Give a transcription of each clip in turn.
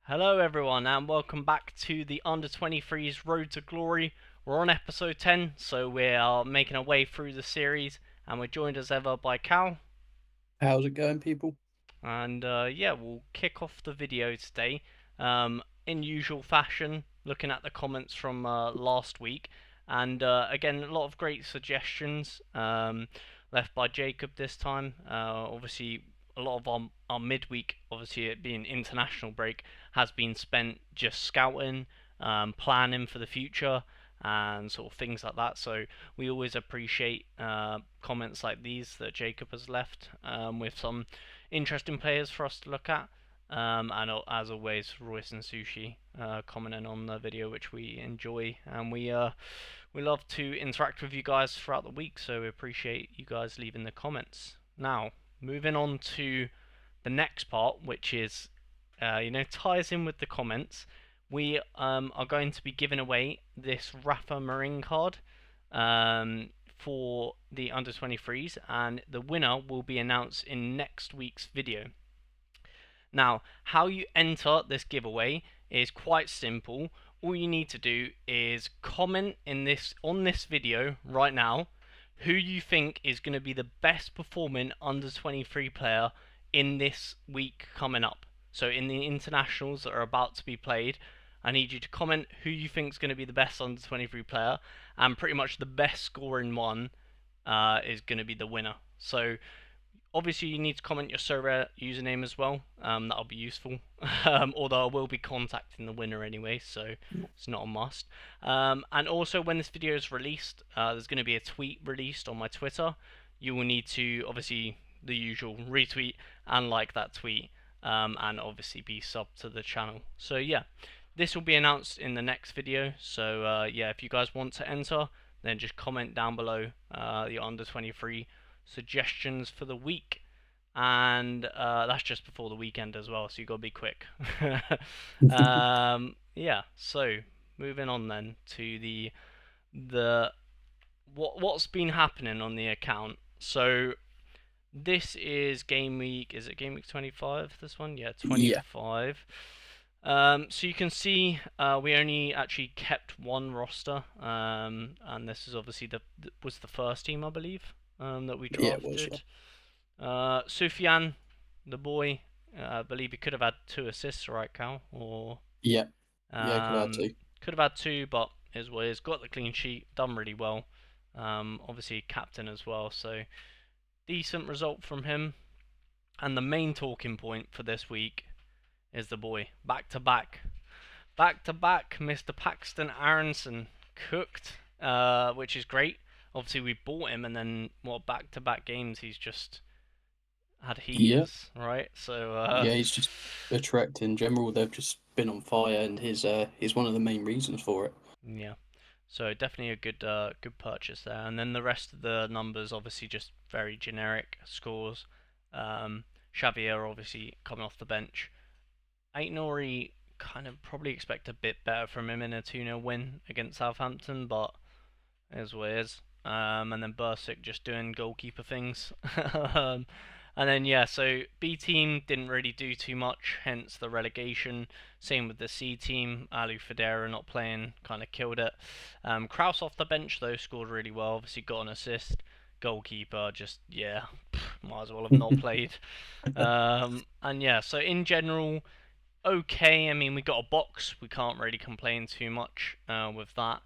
Hello everyone and welcome back to the Under-23's Road to Glory. We're on episode 10, so we are making our way through the series and we're joined as ever by Cal. How's it going, people? And yeah, we'll kick off the video today in usual fashion, looking at the comments from last week. And again, a lot of great suggestions left by Jacob this time. Obviously, a lot of our midweek, obviously it being international break, has been spent just scouting, planning for the future, and sort of things like that. So we always appreciate comments like these that Jacob has left with some interesting players for us to look at. And as always, Royce and Sushi commenting on the video, which we enjoy, and we love to interact with you guys throughout the week. So we appreciate you guys leaving the comments. Now, moving on to the next part, which is ties in with the comments. We are going to be giving away this Rafa Marine card for the under 23s, and the winner will be announced in next week's video. Now, how you enter this giveaway is quite simple. All you need to do is comment on this video right now who you think is going to be the best performing under 23 player in this week coming up. So in the internationals that are about to be played, I need you to comment who you think is going to be the best under 23 player, and pretty much the best scoring one is going to be the winner. So obviously you need to comment your Sorare username as well. That'll be useful. Although I will be contacting the winner anyway, so it's not a must. And also when this video is released, there's going to be a tweet released on my Twitter. You will need to obviously the usual retweet and like that tweet, and obviously be subbed to the channel. So yeah, this will be announced in the next video. So yeah, if you guys want to enter, then just comment down below the under 23 suggestions for the week, and that's just before the weekend as well, so you gotta be quick. Yeah, so moving on then to the what's been happening on the account. So this is game week. Is it game week 25? This one, yeah, Yeah, 25. So you can see we only actually kept one roster, and this is obviously was the first team, I believe, that we yeah, it was. drafted. Sufyan, the boy, I believe he could have had 2 assists, right, Cal? Or Yeah, yeah, could add um, to. could have had two, but is what is. Got the clean sheet, done really well. Obviously captain as well, so decent result from him. And the main talking point for this week is the boy, back to back, Mr. Paxton Aronson cooked, which is great. Obviously we bought him, and then back to back games he's just had Yeah, heaters, right? So yeah, he's just Utrecht in general. They've just been on fire, and he's one of the main reasons for it. yeah, so definitely a good purchase there. And then the rest of the numbers, obviously just very generic scores. Xavier obviously coming off the bench. Aït-Nouri kind of probably expect a bit better from him in a 2-0 win against Southampton, but it is what it is. And then Bursic just doing goalkeeper things. And then yeah, so B team didn't really do too much, hence the relegation. Same with the C team. Alu Federa not playing, kind of killed it. Kraus off the bench though scored really well. Obviously got an assist. Goalkeeper just yeah, might as well have not played. And yeah, so in general, okay. I mean, we got a box. We can't really complain too much with that.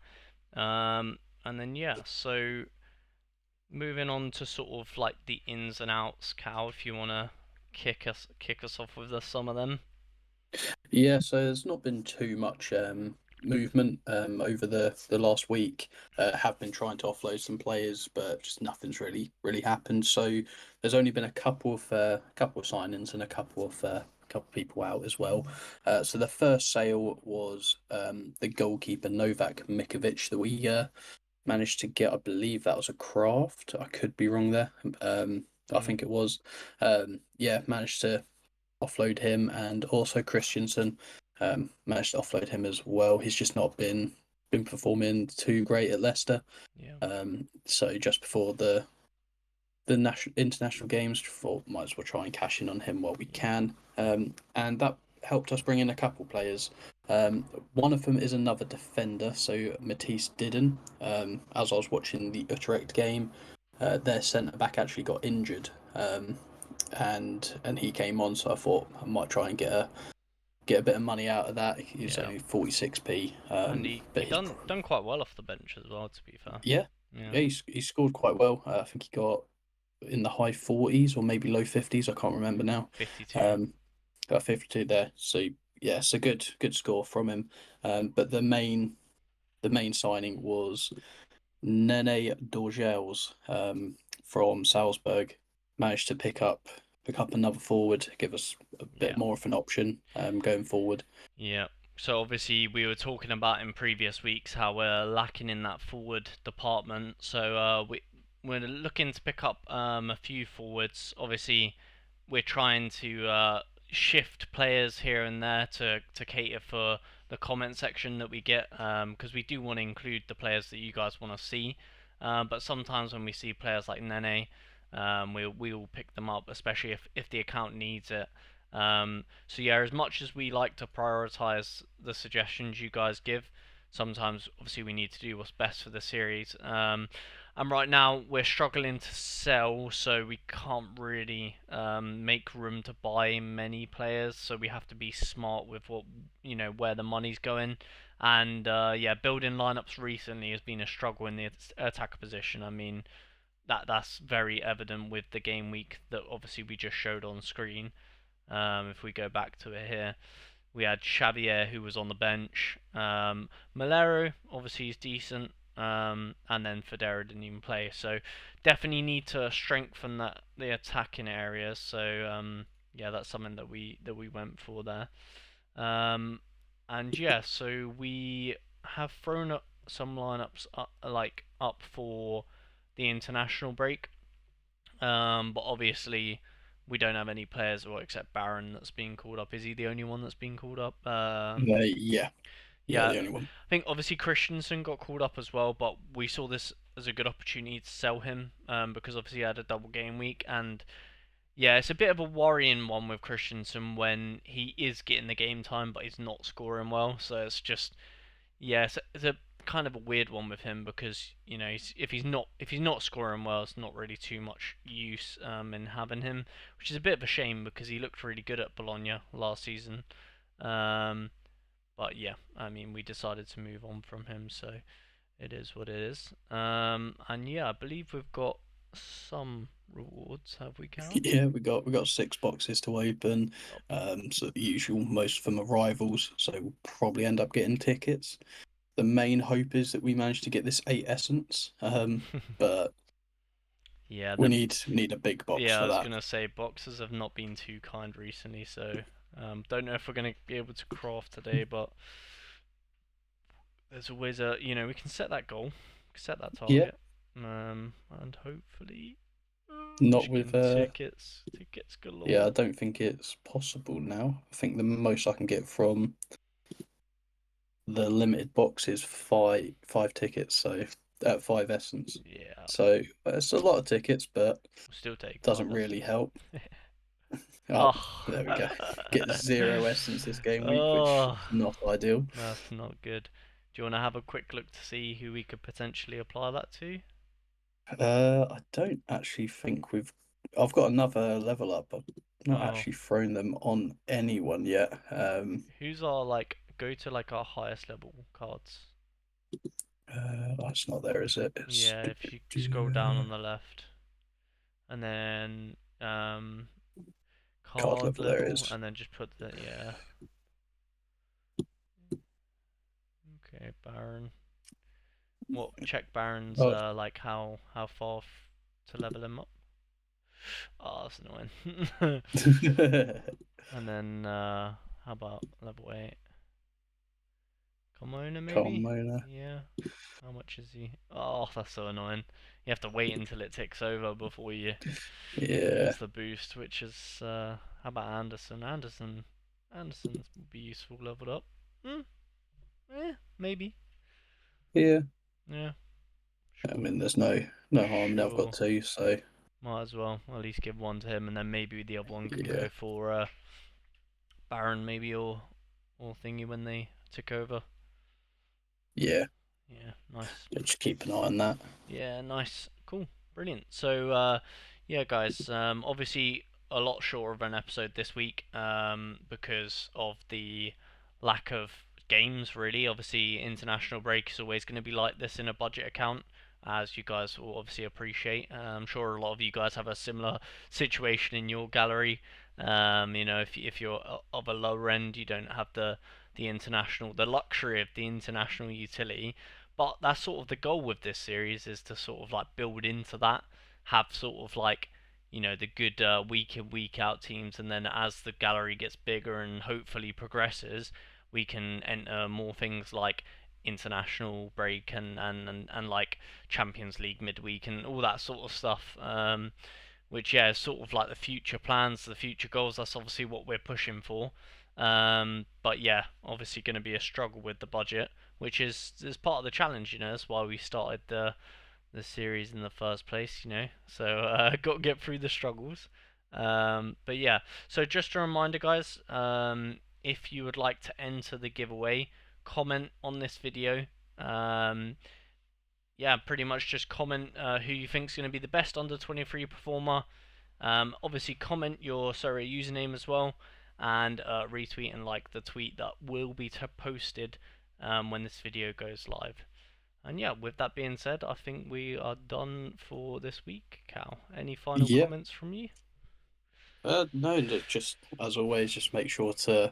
And then yeah, so moving on to sort of like the ins and outs, Cal, if you wanna kick us off with some of them. Yeah, so there's not been too much movement over the last week. Have been trying to offload some players, but just nothing's really happened. So there's only been a couple of signings and a couple of people out as well. So the first sale was the goalkeeper Novak Mikovic that we managed to get. I believe that was a craft. I could be wrong there. I Mm, think it was. Yeah, managed to offload him, and also Christensen managed to offload him as well. He's just not been performing too great at Leicester. yeah, So just before the national international games, thought might as well try and cash in on him while we yeah, can. And that helped us bring in a couple players. One of them is another defender, so Matisse Didden. As I was watching the Utrecht game, their centre back actually got injured, and he came on, so I thought I might try and get a bit of money out of that. He was Yeah, only 46p, and he but he's done quite well off the bench as well. To be fair, yeah, yeah, yeah, he scored quite well. I think he got in the high 40s or maybe low 50s. I can't remember now. 52. Um, got 52 there. So yeah, it's a good score from him. But the main signing was Nene Dorgels from Salzburg. Managed to pick up another forward, give us a bit Yeah. more of an option going forward. Yeah. So obviously we were talking about in previous weeks how we're lacking in that forward department. So we're looking to pick up a few forwards. Obviously we're trying to shift players here and there to cater for the comment section that we get, because we do want to include the players that you guys want to see. But sometimes when we see players like Nene, we'll pick them up, especially if the account needs it. So yeah, as much as we like to prioritize the suggestions you guys give, sometimes obviously we need to do what's best for the series. And right now we're struggling to sell, so we can't really make room to buy many players. So we have to be smart with what where the money's going. And yeah, building lineups recently has been a struggle in the attacker position. I mean, that's very evident with the game week that obviously we just showed on screen. If we go back to it here, we had Xavier who was on the bench. Malero obviously is decent, and then Federa didn't even play. So definitely need to strengthen the attacking areas. So yeah, that's something that we went for there. And yeah, so we have thrown up some lineups up for the international break. But obviously, we don't have any players, well, except Baron that's being called up. Is he the only one that's been called up? Yeah, Yeah, the only one. I think obviously Christensen got called up as well, but we saw this as a good opportunity to sell him, because obviously he had a double game week, and yeah, it's a bit of a worrying one with Christensen when he is getting the game time, but he's not scoring well. So it's just, yeah, it's a kind of a weird one with him because if he's not scoring well, it's not really too much use in having him, which is a bit of a shame because he looked really good at Bologna last season. Um, but yeah, I mean we decided to move on from him, so it is what it is. And yeah, I believe we've got some rewards. Have we, Cal? Yeah, we got 6 boxes to open. Yep. So the usual, most of them are rivals, so we'll probably end up getting tickets. The main hope is that we manage to get this 8 essence, but Yeah, we the need a big box yeah, I for was that. gonna say boxes have not been too kind recently, so don't know if we're gonna be able to craft today, but there's always we can set that goal, set that Yeah, target, and hopefully we're not just with getting tickets yeah, galore. I don't think it's possible now. I think the most I can get from the limited box is five tickets, so 5 essence. Yeah, So it's a lot of tickets, but we'll still take doesn't 5 essence. really help. Oh, Oh, there we go. Get 0 essence this game week, which oh, is not ideal. that's not good. Do you want to have a quick look to see who we could potentially apply that to? I don't actually think I've got another level up. I've not Oh, actually thrown them on anyone yet. who's our go to our highest level cards? That's not there, is it? It's Yeah, if you scroll down on the left, and then card card level. There it level, is. and then just put the yeah. Okay, Baron. What check Baron's Oh, how far to level him up? Oh, that's annoying. And then how about level 8? Commoner maybe? Carmona. Yeah. How much is he? Oh, that's so annoying. You have to wait until it ticks over before you Yeah, use the boost, which is how about Anderson? Anderson would be useful leveled up. Hmm. Maybe. yeah. Yeah. I Sure. mean, there's no harm. Now I've got Sure. two, so Might as well at least give one to him, and then maybe the other one can yeah, go for Baron maybe or thingy when they took over. Yeah, Yeah, nice. just keep an eye on that. Yeah, nice. Cool. Brilliant. So, yeah, guys, obviously a lot shorter of an episode this week because of the lack of games, really. Obviously, international break is always going to be like this in a budget account, as you guys will obviously appreciate. I'm sure a lot of you guys have a similar situation in your gallery. If you're of a lower end, you don't have the luxury of the international utility. But that's sort of the goal with this series is to sort of like build into that, have sort of like the good week in week out teams, and then as the gallery gets bigger and hopefully progresses, we can enter more things like international break and like Champions League midweek and all that sort of stuff. Which is sort of like the future plans, the future goals. That's obviously what we're pushing for. But yeah, obviously going to be a struggle with the budget, which is part of the challenge. That's why we started the series in the first place. So got to get through the struggles. But yeah, so just a reminder, guys. If you would like to enter the giveaway, comment on this video. Yeah, pretty much just comment who you think is going to be the best under 23 performer. Obviously, comment your Sorare username as well, and retweet and like the tweet that will be posted when this video goes live. And yeah, with that being said, I think we are done for this week. Cal, any final Yeah. comments from you? No, just as always, just make sure to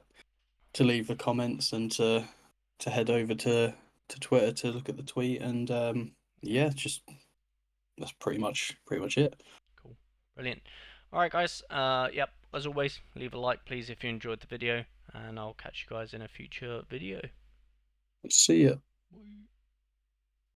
leave the comments and to head over to Twitter to look at the tweet and Yeah, yeah, just that's pretty much it. cool, brilliant. All right, guys. Yep. As always, leave a like, please, if you enjoyed the video, and I'll catch you guys in a future video. See ya.